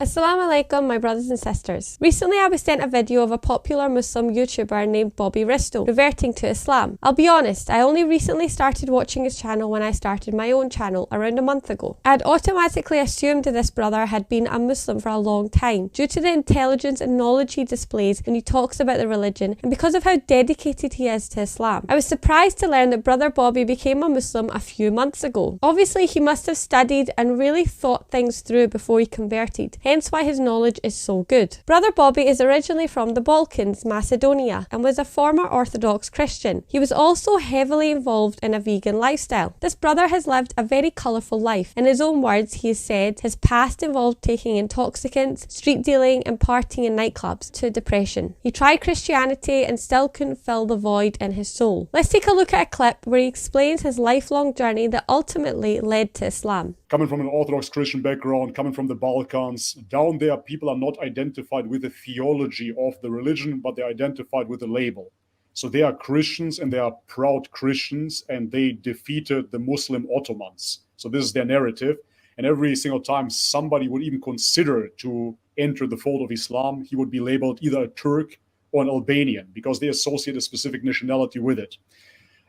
Assalamu alaikum, my brothers and sisters. Recently I was sent a video of a popular Muslim YouTuber named Bobby Risto reverting to Islam. I'll be honest, I only recently started watching his channel when I started my own channel around a month ago. I'd automatically assumed this brother had been a Muslim for a long time due to the intelligence and knowledge he displays when he talks about the religion and because of how dedicated he is to Islam. I was surprised to learn that brother Bobby became a Muslim a few months ago. Obviously he must have studied and really thought things through before he converted. Hence why his knowledge is so good. Brother Bobby is originally from the Balkans, Macedonia, and was a former Orthodox Christian. He was also heavily involved in a vegan lifestyle. This brother has lived a very colourful life. In his own words, he has said his past involved taking intoxicants, street dealing and partying in nightclubs to depression. He tried Christianity and still couldn't fill the void in his soul. Let's take a look at a clip where he explains his lifelong journey that ultimately led to Islam. Coming from an Orthodox Christian background, coming from the Balkans, down there people are not identified with the theology of the religion, but they're identified with the label. So they are Christians and they are proud Christians and they defeated the Muslim Ottomans. So this is their narrative. And every single time somebody would even consider to enter the fold of Islam, he would be labeled either a Turk or an Albanian because they associate a specific nationality with it.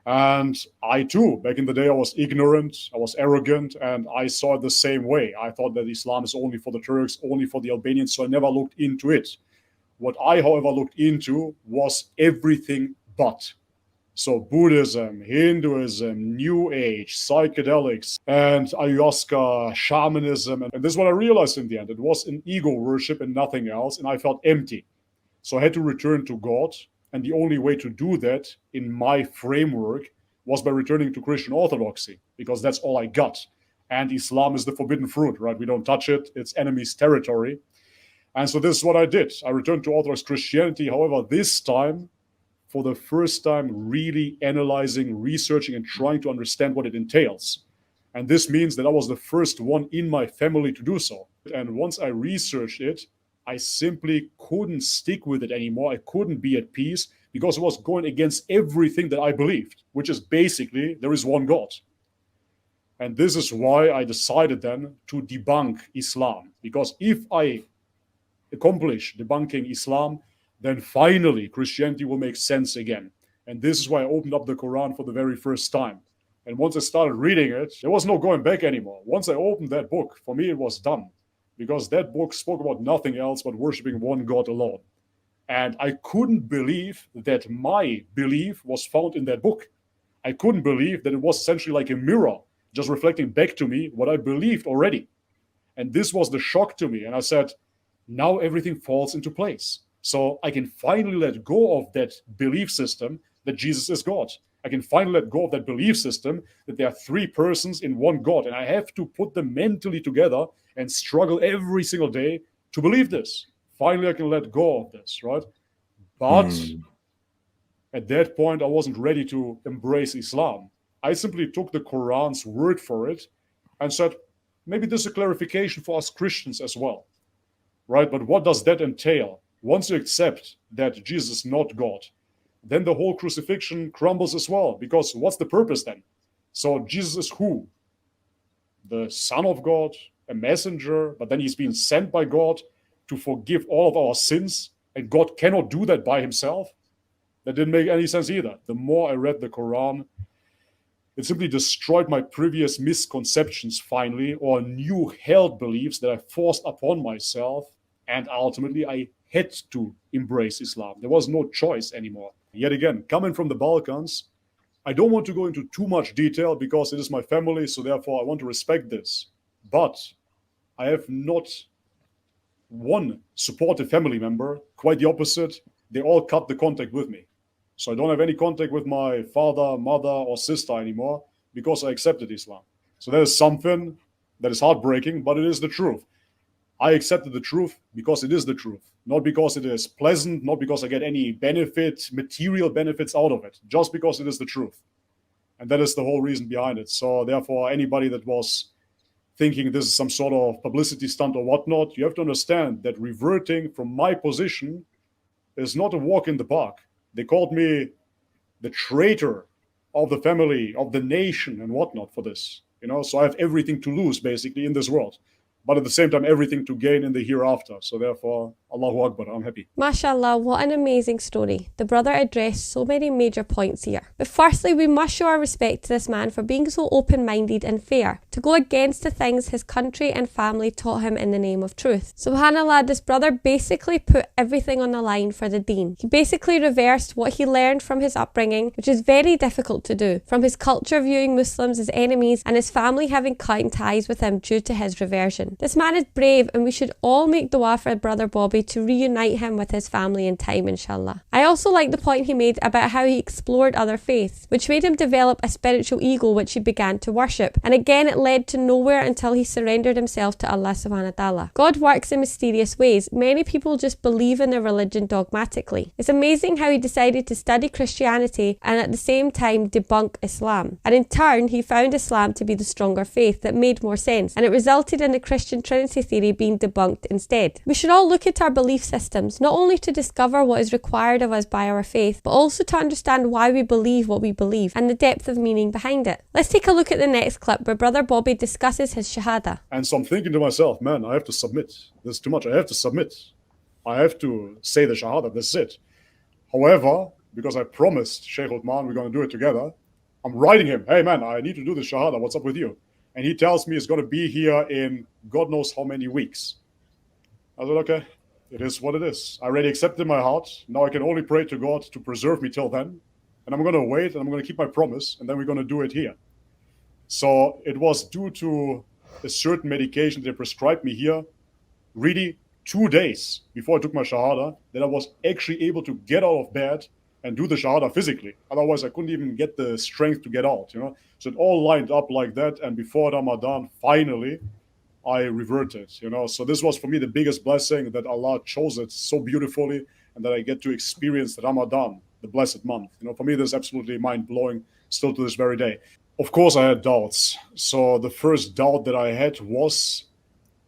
And I too, back in the day, I was ignorant, I was arrogant, and I saw it the same way. I thought that Islam is only for the Turks, only for the Albanians, so I never looked into it. What I, however, looked into was everything but. So Buddhism, Hinduism, New Age, psychedelics, and ayahuasca, shamanism. And this is what I realized in the end. It was an ego worship and nothing else, and I felt empty. So I had to return to God. And the only way to do that in my framework was by returning to Christian orthodoxy, because that's all I got. And Islam is the forbidden fruit, right? We don't touch it. It's enemy's territory. And so this is what I did. I returned to Orthodox Christianity. However, this time, for the first time, really analyzing, researching, and trying to understand what it entails. And this means that I was the first one in my family to do so. And once I researched it, I simply couldn't stick with it anymore. I couldn't be at peace because it was going against everything that I believed, which is basically there is one God. And this is why I decided then to debunk Islam. Because if I accomplish debunking Islam, then finally Christianity will make sense again. And this is why I opened up the Quran for the very first time. And once I started reading it, there was no going back anymore. Once I opened that book, for me it was done. Because that book spoke about nothing else but worshiping one God alone. And I couldn't believe that my belief was found in that book. I couldn't believe that it was essentially like a mirror, just reflecting back to me what I believed already. And this was the shock to me. And I said, now everything falls into place. So I can finally let go of that belief system that Jesus is God. I can finally let go of that belief system that there are three persons in one God. And I have to put them mentally together and struggle every single day to believe this. Finally, I can let go of this, right? But at that point, I wasn't ready to embrace Islam. I simply took the Quran's word for it and said, maybe this is a clarification for us Christians as well, right? But what does that entail? Once you accept that Jesus is not God, then the whole crucifixion crumbles as well, because what's the purpose then? So Jesus is who? The Son of God, a messenger, but then he's been sent by God to forgive all of our sins, and God cannot do that by himself? That didn't make any sense either. The more I read the Quran, it simply destroyed my previous misconceptions finally, or new held beliefs that I forced upon myself, and ultimately I had to embrace Islam. There was no choice anymore. Yet again, coming from the Balkans, I don't want to go into too much detail because it is my family, so therefore I want to respect this. But I have not one supportive family member, quite the opposite. They all cut the contact with me. So I don't have any contact with my father, mother, or sister anymore because I accepted Islam. So that is something that is heartbreaking, but it is the truth. I accepted the truth because it is the truth, not because it is pleasant, not because I get any benefit, material benefits out of it, just because it is the truth. And that is the whole reason behind it. So therefore, anybody that was thinking this is some sort of publicity stunt or whatnot, you have to understand that reverting from my position is not a walk in the park. They called me the traitor of the family, of the nation and whatnot for this. So I have everything to lose basically in this world. but at the same time, everything to gain in the hereafter. So therefore, Allahu Akbar, I'm happy. MashaAllah, what an amazing story. The brother addressed so many major points here. But firstly, we must show our respect to this man for being so open-minded and fair, to go against the things his country and family taught him in the name of truth. SubhanAllah, this brother basically put everything on the line for the deen. He basically reversed what he learned from his upbringing, which is very difficult to do, from his culture viewing Muslims as enemies and his family having cutting ties with him due to his reversion. This man is brave, and we should all make dua for Brother Bobby to reunite him with his family in time, inshallah. I also like the point he made about how he explored other faiths, which made him develop a spiritual ego which he began to worship. And again, it led to nowhere until he surrendered himself to Allah subhanahu wa ta'ala. God works in mysterious ways. Many people just believe in their religion dogmatically. It's amazing how he decided to study Christianity and at the same time debunk Islam. And in turn, he found Islam to be the stronger faith that made more sense, and it resulted in the Christian Trinity theory being debunked instead. We should all look at our belief systems, not only to discover what is required of us by our faith, but also to understand why we believe what we believe and the depth of meaning behind it. Let's take a look at the next clip where Brother Bobby discusses his Shahada. And so I'm thinking to myself, man, I have to submit. This is too much. I have to submit. I have to say the Shahada. This is it. However, because I promised Sheikh Uthman we're going to do it together, I'm writing him, hey man, I need to do the Shahada. What's up with you? And he tells me it's going to be here in God knows how many weeks. I said, okay, it is what it is. I already accepted in my heart. Now I can only pray to God to preserve me till then. And I'm going to wait, and I'm going to keep my promise, and then we're going to do it here. So it was due to a certain medication they prescribed me here, really 2 days before I took my Shahada, that I was actually able to get out of bed and do the Shahada physically. Otherwise, I couldn't even get the strength to get out, So it all lined up like that. And before Ramadan, finally, I reverted, So this was for me the biggest blessing, that Allah chose it so beautifully and that I get to experience Ramadan, the blessed month. For me, this is absolutely mind-blowing still to this very day. Of course, I had doubts. So the first doubt that I had was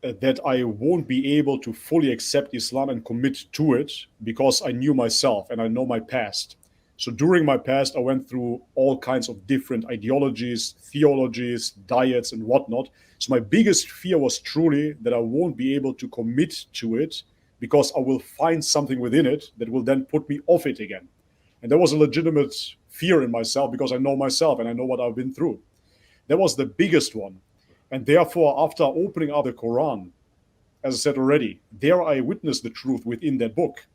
that I won't be able to fully accept Islam and commit to it because I knew myself and I know my past. So during my past, I went through all kinds of different ideologies, theologies, diets, and whatnot. So my biggest fear was truly that I won't be able to commit to it because I will find something within it that will then put me off it again. And there was a legitimate fear in myself because I know myself and I know what I've been through. That was the biggest one. And therefore, after opening up the Quran, as I said already, there I witnessed the truth within that book.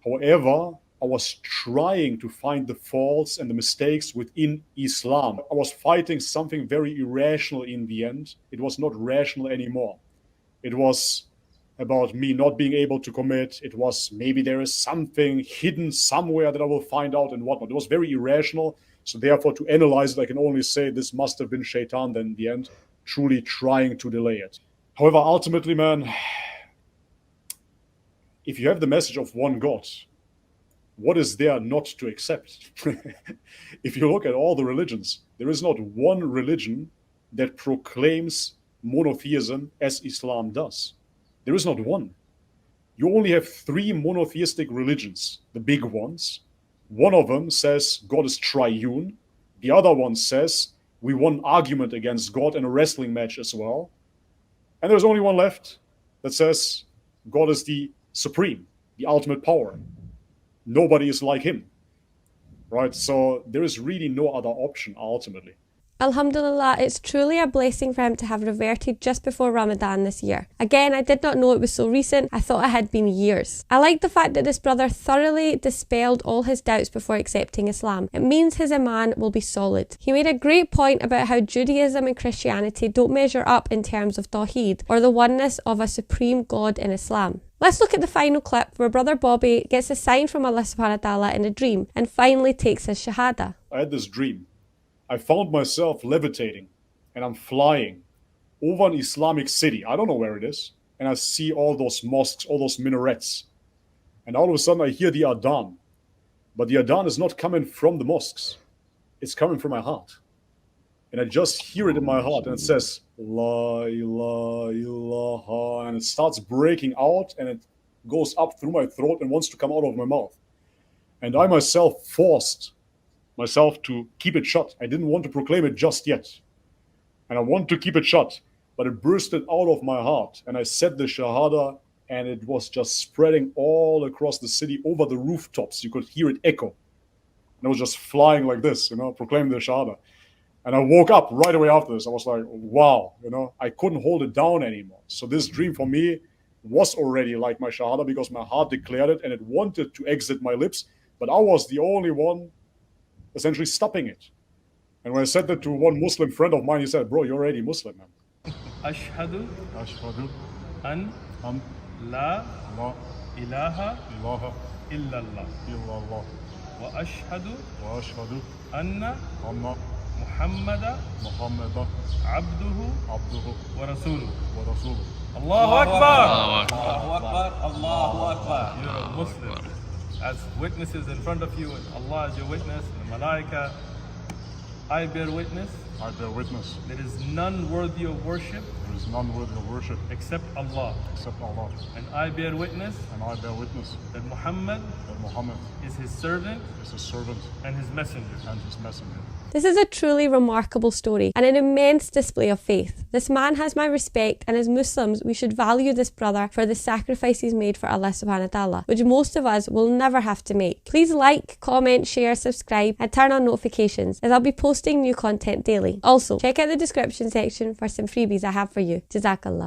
However, I was trying to find the faults and the mistakes within Islam. I was fighting something very irrational in the end. It was not rational anymore. It was about me not being able to commit. It was maybe there is something hidden somewhere that I will find out and whatnot. It was very irrational. So therefore, to analyze it, I can only say this must have been Shaitan then in the end, truly trying to delay it. However, ultimately, man, if you have the message of one God, what is there not to accept? If you look at all the religions, there is not one religion that proclaims monotheism as Islam does. There is not one. You only have 3 monotheistic religions, the big ones. One of them says God is triune. The other one says we won an argument against God in a wrestling match as well. And there's only one left that says God is the supreme, the ultimate power. Nobody is like him, right? So there is really no other option ultimately. Alhamdulillah, it's truly a blessing for him to have reverted just before Ramadan this year. Again, I did not know it was so recent. I thought it had been years. I like the fact that this brother thoroughly dispelled all his doubts before accepting Islam. It means his iman will be solid. He made a great point about how Judaism and Christianity don't measure up in terms of Tawheed or the oneness of a supreme God in Islam. Let's look at the final clip where Brother Bobby gets a sign from Allah subhanahu wa ta'ala in a dream and finally takes his Shahada. I had this dream. I found myself levitating and I'm flying over an Islamic city. I don't know where it is. And I see all those mosques, all those minarets. And all of a sudden I hear the adhan. But the adhan is not coming from the mosques. It's coming from my heart. And I just hear it in my heart and it says, La ilaha illallah. And it starts breaking out and it goes up through my throat and wants to come out of my mouth. And I myself forced myself to keep it shut. I didn't want to proclaim it just yet. And I want to keep it shut. but it bursted out of my heart. And I said the Shahada, and it was just spreading all across the city over the rooftops. You could hear it echo. And it was just flying like this, proclaiming the Shahada. And I woke up right away after this. I was like, wow, I couldn't hold it down anymore. So this dream for me was already like my Shahada, because my heart declared it and it wanted to exit my lips, but I was the only one essentially stopping it. And when I said that to one Muslim friend of mine, he said, bro, you're already Muslim, man. Ashhadu an la ilaha illallah wa ashhadu anna Muhammada abduhu wa rasuluhu. Allahu Akbar! Allahu Akbar! Allahu Akbar! You're a Muslim. As witnesses in front of you, and Allah is your witness, and the Malaika, I bear witness. I bear witness. There is none worthy of worship. There is none worthy of worship except Allah. Except Allah. And I bear witness. And I bear witness that Muhammad is his servant. And his messenger. This is a truly remarkable story and an immense display of faith. This man has my respect, and as Muslims we should value this brother for the sacrifices made for Allah subhanahu wa ta'ala, which most of us will never have to make. Please like, comment, share, subscribe and turn on notifications, as I'll be posting new content daily. Also, check out the description section for some freebies I have for you. Jazakallah.